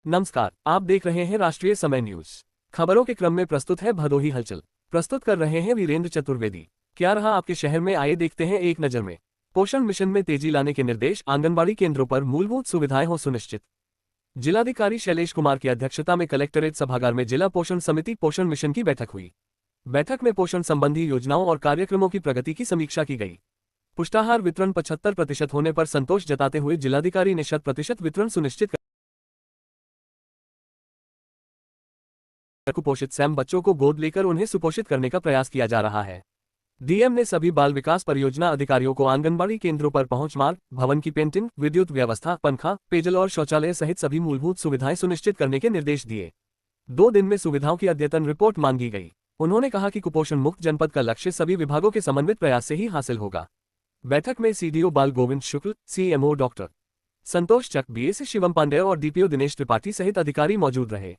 नमस्कार, आप देख रहे हैं राष्ट्रीय समय न्यूज। खबरों के क्रम में प्रस्तुत है भदोही हलचल। प्रस्तुत कर रहे हैं वीरेंद्र चतुर्वेदी। क्या रहा आपके शहर में, आइए देखते हैं एक नजर में। पोषण मिशन में तेजी लाने के निर्देश, आंगनबाड़ी केंद्रों पर मूलभूत सुविधाएं हो सुनिश्चित। जिलाधिकारी शैलेश कुमार की अध्यक्षता में कलेक्ट्रेट सभागार में जिला पोषण समिति पोषण मिशन की बैठक हुई। बैठक में पोषण संबंधी योजनाओं और कार्यक्रमों की प्रगति की समीक्षा की गई। पुष्टाहार वितरण 75% होने पर संतोष जताते हुए जिलाधिकारी ने 100% वितरण सुनिश्चित कुपोषित सैम बच्चों को गोद लेकर उन्हें सुपोषित करने का प्रयास किया जा रहा है। डीएम ने सभी बाल विकास परियोजना अधिकारियों को आंगनबाड़ी केंद्रों पर पहुंच मार्ग, भवन की पेंटिंग, विद्युत व्यवस्था, पंखा, पेयजल और शौचालय सहित सभी मूलभूत सुविधाएं सुनिश्चित करने के निर्देश दिए। 2 दिन में सुविधाओं की अद्यतन रिपोर्ट मांगी गई। उन्होंने कहा कि कुपोषण मुक्त जनपद का लक्ष्य सभी विभागों के समन्वित प्रयास से ही हासिल होगा। बैठक में सीडीओ बाल गोविंद शुक्ल, सीएमओ डॉक्टर संतोष चक, बीएससी शिवम पांडे और डीपीओ दिनेश त्रिपाठी सहित अधिकारी मौजूद रहे।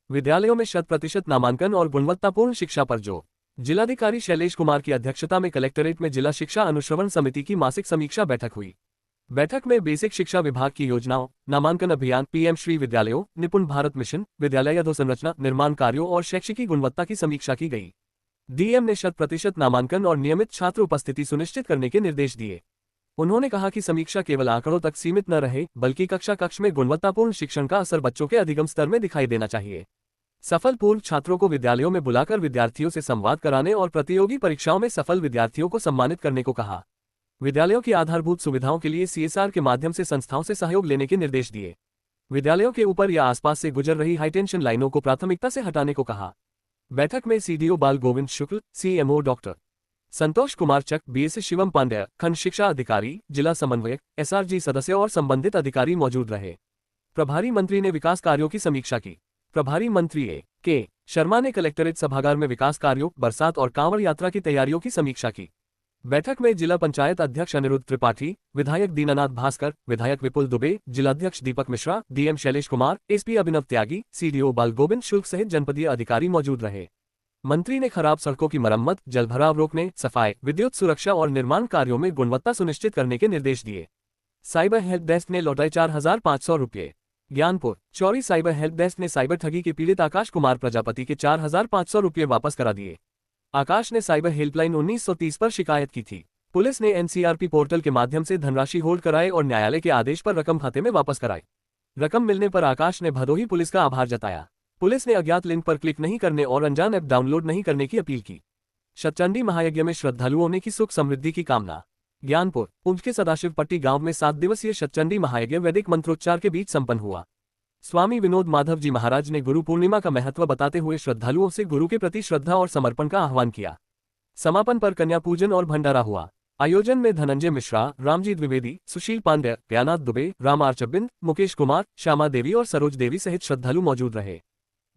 विद्यालयों में 100% नामांकन और गुणवत्तापूर्ण शिक्षा पर जोर। जिलाधिकारी शैलेश कुमार की अध्यक्षता में कलेक्ट्रेट में जिला शिक्षा अनुश्रवण समिति की मासिक समीक्षा बैठक हुई। बैठक में बेसिक शिक्षा विभाग की योजनाओं, नामांकन अभियान, पीएम श्री विद्यालयों, निपुण भारत मिशन, विद्यालय अधोसंरचना, निर्माण कार्यों और शैक्षिकी गुणवत्ता की समीक्षा की गई। डीएम ने 100% नामांकन और नियमित छात्र उपस्थिति सुनिश्चित करने के निर्देश दिए। उन्होंने कहा कि समीक्षा केवल आंकड़ों तक सीमित न रहे, बल्कि कक्ष में गुणवत्तापूर्ण शिक्षण का असर बच्चों के अधिगम स्तर में दिखाई देना चाहिए। सफल पूर्व छात्रों को विद्यालयों में बुलाकर विद्यार्थियों से संवाद कराने और प्रतियोगी परीक्षाओं में सफल विद्यार्थियों को सम्मानित करने को कहा। विद्यालयों की आधारभूत सुविधाओं के लिए सीएसआर के माध्यम से संस्थाओं से सहयोग लेने के निर्देश दिए। विद्यालयों के ऊपर या आसपास से गुजर रही हाईटेंशन लाइनों को प्राथमिकता से हटाने को कहा। बैठक में सीडीओ बाल गोविंद शुक्ल, सीएमओ डॉक्टर संतोष कुमार चक, बीएससी शिवम पांडे, खंड शिक्षा अधिकारी, जिला समन्वयक, एसआरजी सदस्य और संबंधित अधिकारी मौजूद रहे। प्रभारी मंत्री ने विकास कार्यों की समीक्षा की। प्रभारी मंत्री के शर्मा ने कलेक्ट्रेट सभागार में विकास कार्यों, बरसात और कांवड़ यात्रा की तैयारियों की समीक्षा की। बैठक में जिला पंचायत अध्यक्ष अनिरुद्ध त्रिपाठी, विधायक दीनानाथ भास्कर, विधायक विपुल दुबे, जिलाध्यक्ष दीपक मिश्रा, डीएम शैलेश कुमार, एसपी अभिनव त्यागी, सीडीओ बाल गोविंद शुक्ल सहित जनपदीय अधिकारी मौजूद रहे। मंत्री ने खराब सड़कों की मरम्मत, जलभराव रोकने, सफाई, विद्युत सुरक्षा और निर्माण कार्यों में गुणवत्ता सुनिश्चित करने के निर्देश दिए। साइबर हेल्प डेस्क ने लौटाए 4500 रुपये। Gyanpur Chauri cyber help desk ने साइबर ठगी के पीड़ित आकाश कुमार प्रजापति के 4500 रुपये वापस करा दिए। आकाश ने साइबर हेल्पलाइन 1930 पर शिकायत की थी। पुलिस ने एनसीआरपी पोर्टल के माध्यम से धनराशि होल्ड कराए और न्यायालय के आदेश पर रकम खाते में वापस कराई। रकम मिलने पर आकाश ने भदोही पुलिस का आभार जताया। पुलिस ने अज्ञात लिंक पर क्लिक नहीं करने और अनजान ऐप डाउनलोड नहीं करने की अपील की। शतचंडी महायज्ञ में श्रद्धालुओं ने की सुख समृद्धि की कामना। ज्ञानपुर पुंछ के सदाशिवपट्टी गांव में 7 दिवसीय शतचंडी महायज्ञ वैदिक मंत्रोच्चार के बीच संपन्न हुआ। स्वामी विनोद माधव जी महाराज ने गुरु पूर्णिमा का महत्व बताते हुए श्रद्धालुओं से गुरु के प्रति श्रद्धा और समर्पण का आह्वान किया। समापन पर कन्या पूजन और भंडारा हुआ। आयोजन में धनंजय मिश्रा, रामजी द्विवेदी, सुशील पांडे, प्यानाथ दुबे, राम आर्चबिंद, मुकेश कुमार, श्यामा देवी और सरोज देवी सहित श्रद्धालु मौजूद रहे।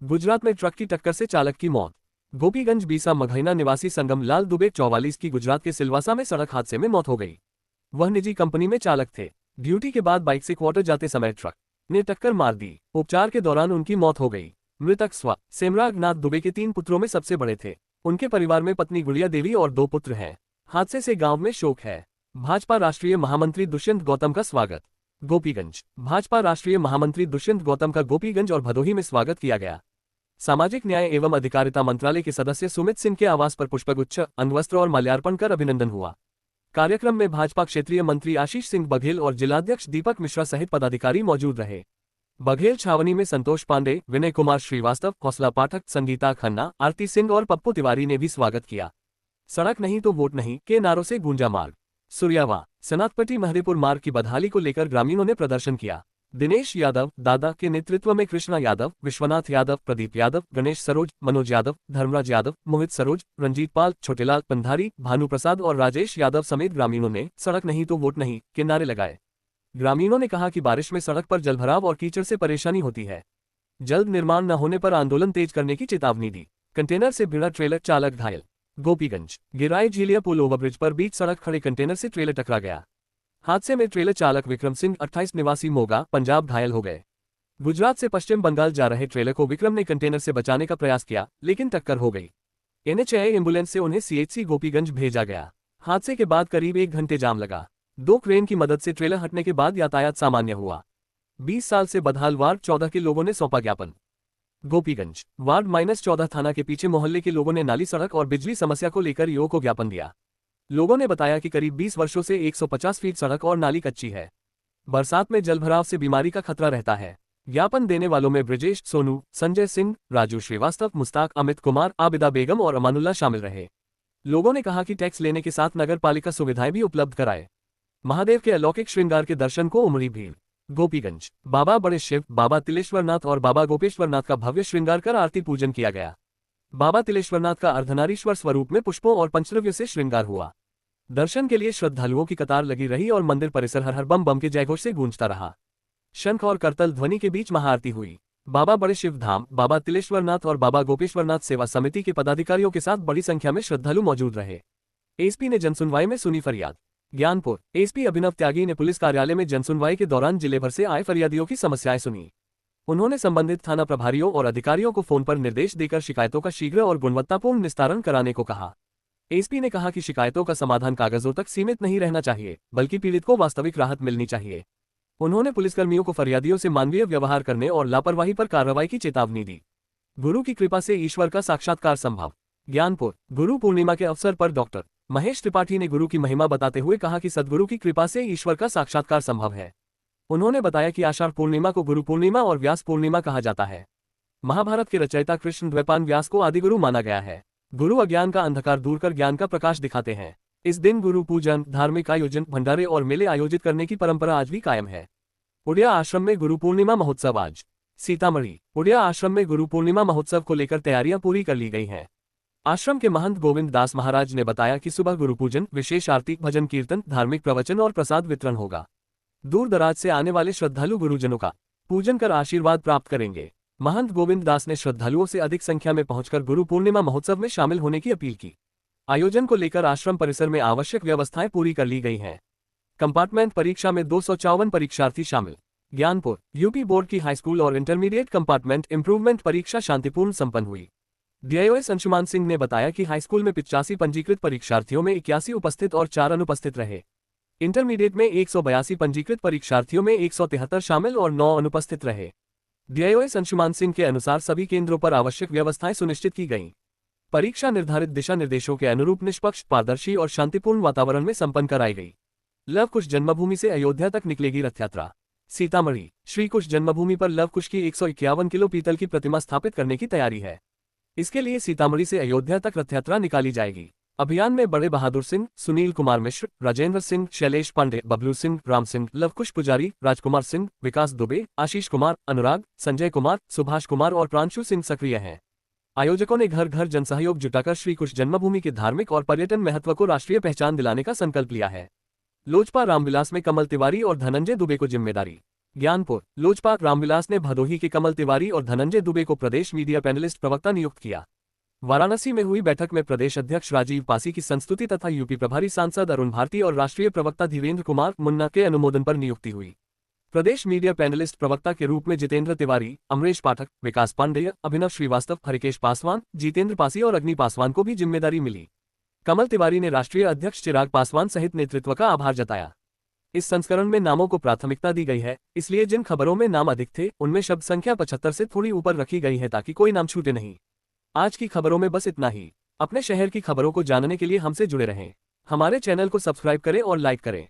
गुजरात में ट्रक की टक्कर से चालक की मौत। गोपीगंज बीसा मघैना निवासी संगम लाल दुबे 44 की गुजरात के सिलवासा में सड़क हादसे में मौत हो गई। वह निजी कंपनी में चालक थे। ड्यूटी के बाद बाइक से क्वार्टर जाते समय ट्रक ने टक्कर मार दी। उपचार के दौरान उनकी मौत हो गई। मृतक सेमरागनाथ दुबे के 3 पुत्रों में सबसे बड़े थे। उनके परिवार में पत्नी गुड़िया देवी और 2 पुत्र हैं। हादसे से गांव में शोक है। भाजपा राष्ट्रीय महामंत्री दुष्यंत गौतम का स्वागत। गोपीगंज भाजपा राष्ट्रीय महामंत्री दुष्यंत गौतम का गोपीगंज और भदोही में स्वागत किया गया। सामाजिक न्याय एवं अधिकारिता मंत्रालय के सदस्य सुमित सिंह के आवास पर पुष्पगुच्छ, अनवस्त्र और माल्यार्पण कर अभिनंदन हुआ। कार्यक्रम में भाजपा क्षेत्रीय मंत्री आशीष सिंह बघेल और जिलाध्यक्ष दीपक मिश्रा सहित पदाधिकारी मौजूद रहे। बघेल छावनी में संतोष पांडे, विनय कुमार श्रीवास्तव, हौसला पाठक, संगीता खन्ना, आरती सिंह और पप्पू तिवारी ने भी स्वागत किया। सड़क नहीं तो वोट नहीं के नारों से गूंजा मार्ग। सुरियावा सनातपट्टी महदेपुर मार्ग की बदहाली को लेकर ग्रामीणों ने प्रदर्शन किया। दिनेश यादव दादा के नेतृत्व में कृष्णा यादव, विश्वनाथ यादव, प्रदीप यादव, गणेश सरोज, मनोज यादव, धर्मराज यादव, मोहित सरोज, रंजीत पाल, छोटेलाल पंधारी, भानु प्रसाद और राजेश यादव समेत ग्रामीणों ने सड़क नहीं तो वोट नहीं के नारे लगाए। ग्रामीणों ने कहा कि बारिश में सड़क पर जलभराव और कीचड़ से परेशानी होती है। जल्द निर्माण न होने पर आंदोलन तेज करने की चेतावनी दी। कंटेनर से भिड़ा ट्रेलर, चालक घायल। गोपीगंज गिराई झीलिया पुल ओवरब्रिज पर बीच सड़क खड़े कंटेनर से ट्रेलर टकरा गया। हादसे में ट्रेलर चालक विक्रम सिंह 28 निवासी मोगा, पंजाब घायल हो गए। गुजरात से पश्चिम बंगाल जा रहे ट्रेलर को विक्रम ने कंटेनर से बचाने का प्रयास किया, लेकिन टक्कर हो गई। एनएचआई एम्बुलेंस से उन्हें सीएचसी गोपीगंज भेजा गया। हादसे के बाद करीब 1 घंटे जाम लगा। 2 क्रेन की मदद से ट्रेलर हटने के बाद यातायात सामान्य हुआ। 20 साल से बदहाल वार्ड 14 के लोगों ने सौंपा ज्ञापन। गोपीगंज वार्ड -14 थाना के पीछे मोहल्ले के लोगों ने नाली, सड़क और बिजली समस्या को लेकर ईओ को ज्ञापन दिया। लोगों ने बताया कि करीब 20 वर्षों से 150 फीट सड़क और नाली कच्ची है। बरसात में जलभराव से बीमारी का खतरा रहता है। ज्ञापन देने वालों में ब्रिजेश, सोनू, संजय सिंह, राजू श्रीवास्तव, मुस्ताक, अमित कुमार, आबिदा बेगम और अमानुल्लाह शामिल रहे। लोगों ने कहा कि टैक्स लेने के साथ नगर पालिका सुविधाएं भी उपलब्ध कराए। महादेव के अलौकिक श्रृंगार के दर्शन को उमड़ी भीड़। गोपीगंज बाबा बड़े शिव, बाबा तिलेश्वरनाथ और बाबा गोपेश्वरनाथ का भव्य श्रृंगार कर आरती पूजन किया गया। बाबा तिलेश्वरनाथ का अर्धनारीश्वर स्वरूप में पुष्पों और पंचद्रव्य से श्रृंगार हुआ। दर्शन के लिए श्रद्धालुओं की कतार लगी रही और मंदिर परिसर हर हर बम बम के जयघोष से गूंजता रहा। शंख और करतल ध्वनि के बीच महाआरती हुई। बाबा बड़े शिव धाम, बाबा तिलेश्वरनाथ और बाबा गोपेश्वरनाथ सेवा समिति के पदाधिकारियों के साथ बड़ी संख्या में श्रद्धालु मौजूद रहे। एसपी ने जनसुनवाई में सुनी फरियाद। ज्ञानपुर एसपी अभिनव त्यागी ने पुलिस कार्यालय में जनसुनवाई के दौरान जिले भर से आए फरियादियों की समस्याएं सुनी। उन्होंने संबंधित थाना प्रभारियों और अधिकारियों को फोन पर निर्देश देकर शिकायतों का शीघ्र और गुणवत्तापूर्ण निस्तारण कराने को कहा। एसपी ने कहा कि शिकायतों का समाधान कागजों तक सीमित नहीं रहना चाहिए, बल्कि पीड़ित को वास्तविक राहत मिलनी चाहिए। उन्होंने पुलिसकर्मियों को फरियादियों से मानवीय व्यवहार करने और लापरवाही पर कार्रवाई की चेतावनी दी। गुरु की कृपा से ईश्वर का साक्षात्कार संभव। ज्ञानपुर गुरु पूर्णिमा के अवसर पर डॉक्टर महेश त्रिपाठी ने गुरु की महिमा बताते हुए कहा कि सद्गुरु की कृपा से ईश्वर का साक्षात्कार संभव है। उन्होंने बताया कि आषाढ़ पूर्णिमा को गुरु पूर्णिमा और व्यास पूर्णिमा कहा जाता है। महाभारत के रचयिता कृष्ण द्वैपायन व्यास को आदिगुरु माना गया है। गुरु अज्ञान का अंधकार दूर कर ज्ञान का प्रकाश दिखाते हैं। इस दिन गुरु पूजन, धार्मिक आयोजन, भंडारे और मेले आयोजित करने की परंपरा आज भी कायम है। उड़िया आश्रम में गुरु पूर्णिमा महोत्सव आज। सीतामढ़ी उड़िया आश्रम में गुरु पूर्णिमा महोत्सव को लेकर तैयारियां पूरी कर ली गई हैं। आश्रम के महंत गोविंद दास महाराज ने बताया कि सुबह गुरु पूजन, विशेष आरती, भजन कीर्तन, धार्मिक प्रवचन और प्रसाद वितरण होगा। दूर दराज से आने वाले श्रद्धालु गुरुजनों का पूजन कर आशीर्वाद प्राप्त करेंगे। महंत गोविंद दास ने श्रद्धालुओं से अधिक संख्या में पहुंचकर गुरु पूर्णिमा महोत्सव में शामिल होने की अपील की। आयोजन को लेकर आश्रम परिसर में आवश्यक व्यवस्थाएं पूरी कर ली गई हैं। कंपार्टमेंट परीक्षा में 254 परीक्षार्थी शामिल। ज्ञानपुर यूपी बोर्ड की हाईस्कूल और इंटरमीडिएट कंपार्टमेंट इंप्रूवमेंट परीक्षा शांतिपूर्ण संपन्न हुई। डीआईओएस अंशुमान सिंह ने बताया कि हाईस्कूल में 85 पंजीकृत परीक्षार्थियों में 81 उपस्थित और 4 अनुपस्थित रहे। इंटरमीडिएट में 182 पंजीकृत परीक्षार्थियों में 173 शामिल और 9 अनुपस्थित रहे। डीआईओएस अंशुमान सिंह के अनुसार सभी केंद्रों पर आवश्यक व्यवस्थाएं सुनिश्चित की गईं। परीक्षा निर्धारित दिशा निर्देशों के अनुरूप निष्पक्ष, पारदर्शी और शांतिपूर्ण वातावरण में संपन्न कराई गई। लव कुश जन्मभूमि से अयोध्या तक निकलेगी रथ यात्रा। सीतामढ़ी श्री कुश जन्मभूमि पर लव कुश की 151 किलो पीतल की प्रतिमा स्थापित करने की तैयारी है। इसके लिए सीतामढ़ी से अयोध्या तक रथ यात्रा निकाली जाएगी। अभियान में बड़े बहादुर सिंह, सुनील कुमार मिश्र, राजेंद्र सिंह, शैलेश पांडे, बबलू सिंह, राम सिंह, लवकुश पुजारी, राजकुमार सिंह, विकास दुबे, आशीष कुमार, अनुराग, संजय कुमार, सुभाष कुमार और प्रांशु सिंह सक्रिय हैं। आयोजकों ने घर घर जनसहयोग जुटाकर श्री कुश जन्मभूमि के धार्मिक और पर्यटन महत्व को राष्ट्रीय पहचान दिलाने का संकल्प लिया है। लोजपा रामविलास में कमल तिवारी और धनंजय दुबे को जिम्मेदारी। ज्ञानपुर लोजपा रामविलास ने भदोही के कमल तिवारी और धनंजय दुबे को प्रदेश मीडिया पैनलिस्ट प्रवक्ता नियुक्त किया। वाराणसी में हुई बैठक में प्रदेश अध्यक्ष राजीव पासी की संस्तुति तथा यूपी प्रभारी सांसद अरुण भारती और राष्ट्रीय प्रवक्ता धीरेन्द्र कुमार मुन्ना के अनुमोदन पर नियुक्ति हुई। प्रदेश मीडिया पैनलिस्ट प्रवक्ता के रूप में जितेंद्र तिवारी, अमरेश पाठक, विकास पांडेय, अभिनव श्रीवास्तव, हरिकेश पासवान, जितेंद्र पासी और अग्नि पासवान को भी जिम्मेदारी मिली। कमल तिवारी ने राष्ट्रीय अध्यक्ष चिराग पासवान सहित नेतृत्व का आभार जताया। इस संस्करण में नामों को प्राथमिकता दी गई है, इसलिए जिन खबरों में नाम अधिक थे उनमें शब्द संख्या 75 से थोड़ी ऊपर रखी गई है ताकि कोई नाम छूटे नहीं। आज की खबरों में बस इतना ही। अपने शहर की खबरों को जानने के लिए हमसे जुड़े रहें। हमारे चैनल को सब्सक्राइब करें और लाइक करें।